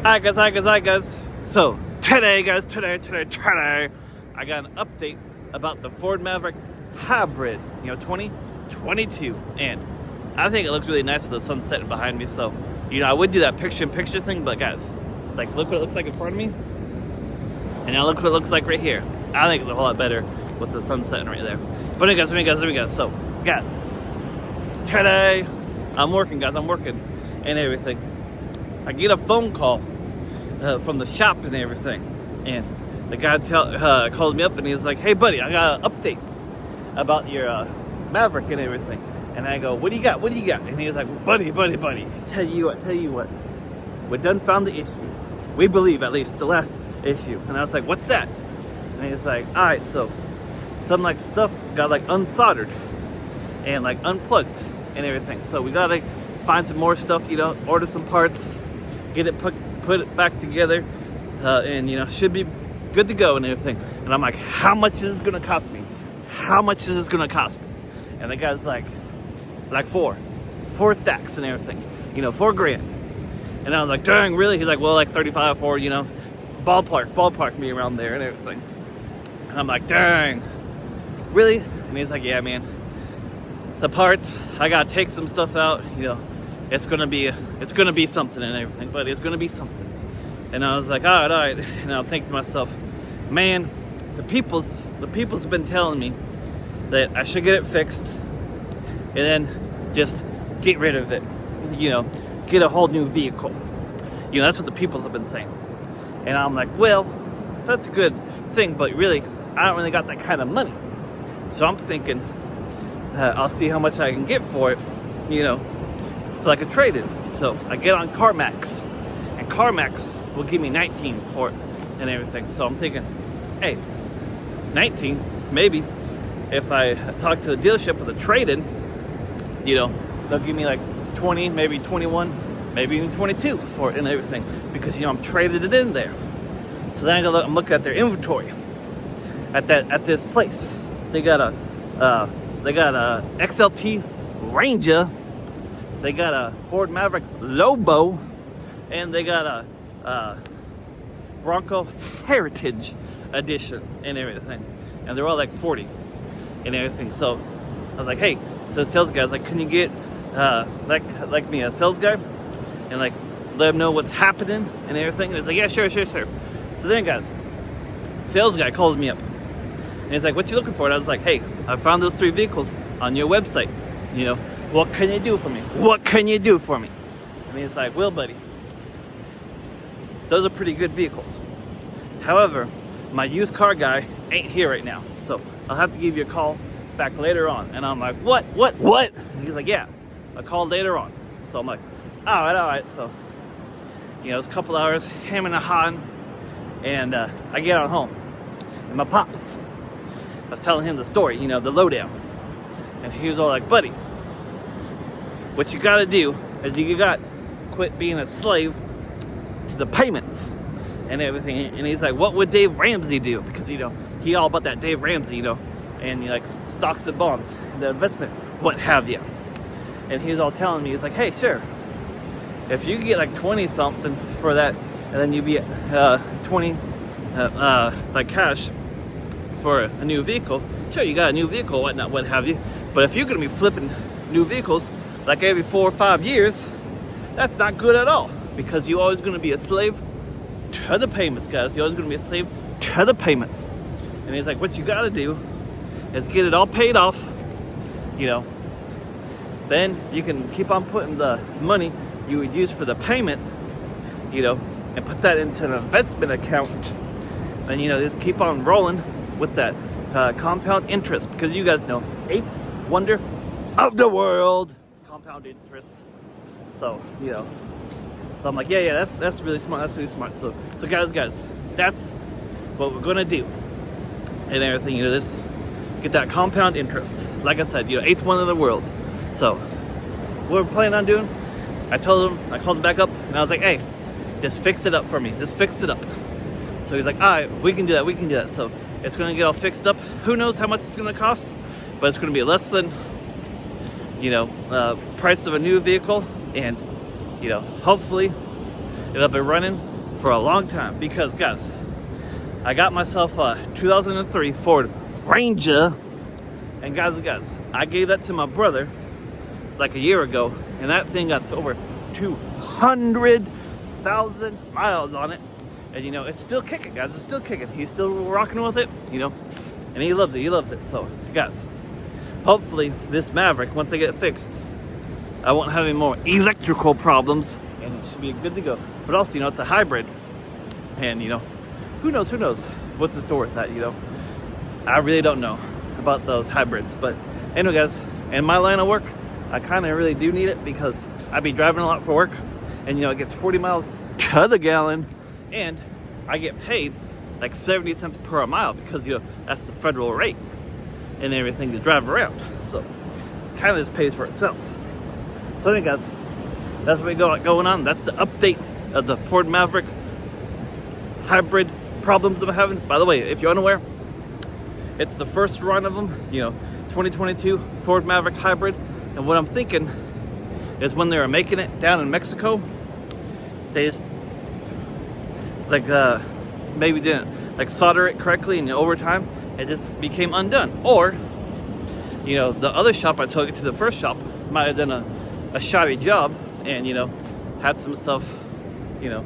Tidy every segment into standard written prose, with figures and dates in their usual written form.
Hi guys. So today, guys, today, I got an update about the Ford Maverick Hybrid, 2022, and I think it looks really nice with the sun setting behind me. So, I would do that picture-in-picture thing, but guys, like, look what it looks like in front of me, and now look what it looks like right here. I think it's a whole lot better with the sun setting right there. But anyways, so guys, today I'm working, and everything. I get a phone call from the shop and everything, and the guy called me up and he's like, "Hey buddy, I got an update about your Maverick and everything." And I go, "What do you got? And he's like, buddy, tell you what, we done found the issue. We believe, at least, the last issue." And I was like, "What's that?" And he's like, "All right, so some like stuff got like unsoldered and like unplugged and everything, so we gotta find some more stuff, order some parts, get it put it back together, and should be good to go and everything." And I'm like, "How much is this gonna cost me? And the guy's like four stacks and everything, $4,000. And I was like, "Dang, really?" He's like, "Well, like 35 for, ballpark me around there and everything." And I'm like, "Dang, really?" And he's like, "Yeah, man, the parts, I gotta take some stuff out, it's gonna be something and everything, but it's gonna be something." And I was like, all right. And I'm thinking to myself, man, the people's been telling me that I should get it fixed and then just get rid of it, get a whole new vehicle. That's what the people have been saying. And I'm like, well, that's a good thing, but really, I don't really got that kind of money. So I'm thinking, I'll see how much I can get for it, for like a trade-in. So I get on CarMax, and CarMax will give me 19 for it and everything. So I'm thinking, hey, 19, maybe if I talk to the dealership with a trade-in, they'll give me like 20, maybe 21, maybe even 22 for it and everything, because I'm traded it in there. So then I'm looking at their inventory at this place. They got a XLT Ranger, they got a Ford Maverick Lobo, and they got a Bronco Heritage Edition and everything, and they're all like 40 and everything. So I was like, hey, to the sales guy, I was like, can you get like me a sales guy and like let him know what's happening and everything? And he's like, yeah, sure. So then, guys, sales guy calls me up and he's like, what you looking for? And I was like, hey, I found those 3 vehicles on your website, what can you do for me? And he's like, well, buddy, those are pretty good vehicles. However, my used car guy ain't here right now, so I'll have to give you a call back later on. And I'm like, what? And he's like, yeah, I'll call later on. So I'm like, all right. So, it's a couple hours, hemming and hawing, and I get on home. And my pops, I was telling him the story, the lowdown. And he was all like, buddy, what you gotta do is you got quit being a slave to the payments and everything. And he's like, what would Dave Ramsey do? Because he all about that Dave Ramsey, and he like stocks and bonds, the investment, what have you. And he was all telling me, he's like, hey, sure, if you get like 20 something for that, and then you be 20 like cash for a new vehicle, sure, you got a new vehicle, whatnot, what have you. But if you're gonna be flipping new vehicles like every 4 or 5 years, that's not good at all, because you're always gonna be a slave to the payments, guys. You're always gonna be a slave to the payments. And he's like, what you gotta do is get it all paid off, then you can keep on putting the money you would use for the payment, and put that into an investment account, and just keep on rolling with that compound interest, because you guys know, 8th wonder of the world, compound interest. So so I'm like, yeah, that's really smart. So guys, that's what we're gonna do and everything. Just get that compound interest. Like I said, 8th wonder of the world. So what we're planning on doing, I called him back up, and I was like, hey, just fix it up for me. Just fix it up. So he's like, all right, we can do that. So it's gonna get all fixed up. Who knows how much it's gonna cost, but it's gonna be less than price of a new vehicle, and hopefully it'll be running for a long time because, guys, I got myself a 2003 Ford Ranger, and guys, I gave that to my brother like a year ago, and that thing got over 200,000 miles on it, and you know, it's still kicking, guys. It's still kicking. He's still rocking with it, you know, and he loves it. So, guys, hopefully this Maverick, once I get it fixed, I won't have any more electrical problems, and it should be good to go. But also, you know, it's a hybrid, and you know, who knows what's in store with that, you know. I really don't know about those hybrids, but anyway, guys, in my line of work, I kind of really do need it because I be driving a lot for work, and you know, it gets 40 miles to the gallon, and I get paid like 70 cents per mile because, you know, that's the federal rate and everything to drive around. So kind of just pays for itself. So anyway, guys, that's what we got going on. That's the update of the Ford Maverick hybrid problems I'm having. By the way, if you're unaware, it's the first run of them, you know, 2022 Ford Maverick hybrid. And what I'm thinking is when they were making it down in Mexico, they just like maybe didn't like solder it correctly, and over time it just became undone. Or, you know, the other shop I took it to, the first shop, might have done a shoddy job, and you know, had some stuff, you know,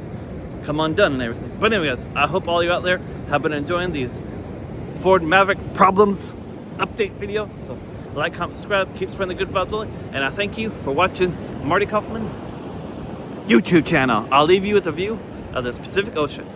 come undone and everything. But anyways, I hope all you out there have been enjoying these Ford Maverick problems update video. So like, comment, subscribe, keep spreading the good vibes, and I thank you for watching Marty Kauffman YouTube channel. I'll leave you with a view of the Pacific Ocean.